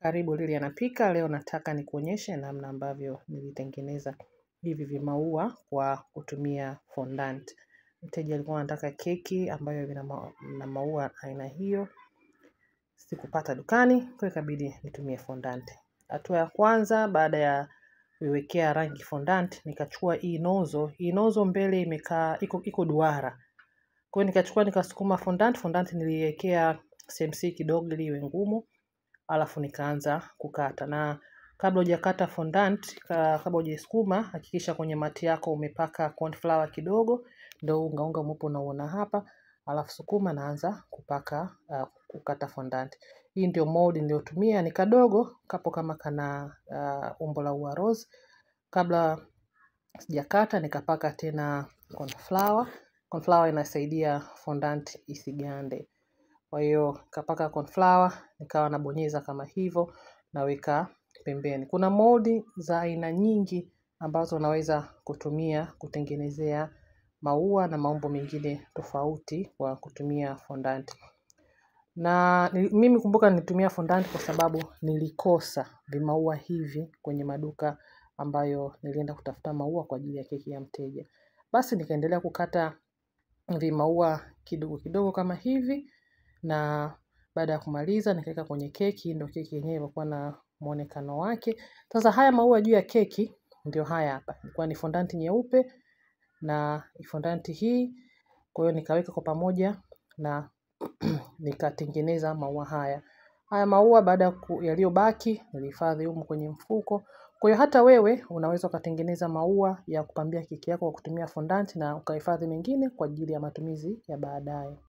Karibu Lili anapika. Leo nataka nikuonyeshe namna ambavyo nilitengeneza hivi vimaua kwa kutumia fondant. Mteja alikuwa anataka keki ambayo ina maua aina hiyo. Sikupata dukani, kwa ikabidi nitumie fondant. Hatua ya kwanza, baada ya kuiwekea rangi fondant, nikachukua hii nozo. Hii nozo mbele imekaa iko duara. Kwa hiyo nikachukua nikasukuma fondant. Fondant niliwekea CMC kidogo ili iwe ngumu. Alafu nikaanza kukata, na kabla hujakata fondant, kabla hujaisukuma, hakikisha kwenye mati yako umepaka corn flour kidogo, ndio unga mweupe unaona hapa. Alafu sukuma, naanza kukata fondant. Hii ndio mold niliyotumia, ni kadogo kapo kama kana umbo la ua rose. Kabla sijakata nikapaka tena corn flour. Corn flour inasaidia fondant isigande. Kwa hiyo kapaka corn flour, nikawa nabonyeza kama hivo, naweka pembeni. Kuna moldi za aina nyingi ambazo unaweza kutumia kutengenezea maua na maumbo mengine tofauti kwa kutumia fondant. Na mimi kumbuka nilitumia fondant kwa sababu nilikosa vimaua hivi kwenye maduka ambayo nilienda kutafuta maua kwa ajili ya keki ya mteja. Basi nikaendelea kukata vimaua kidogo kidogo kama hivi, na baada ya kumaliza nikaweka kwenye keki. Ndio keki yenyewe ilikuwa na muonekano wake. Sasa haya maua juu ya keki ndio haya hapa. Ilikuwa ni fondant nyeupe na fondant hii. Kwa hiyo nikaweka kwa pamoja na nikatengeneza maua haya. Haya maua baada yaliyobaki nilihifadhi humu kwenye mfuko. Kwa hiyo hata wewe unaweza ukatengeneza maua ya kupambia keki yako kwa kutumia fondant na ukahifadhi mengine kwa ajili ya matumizi ya baadaye.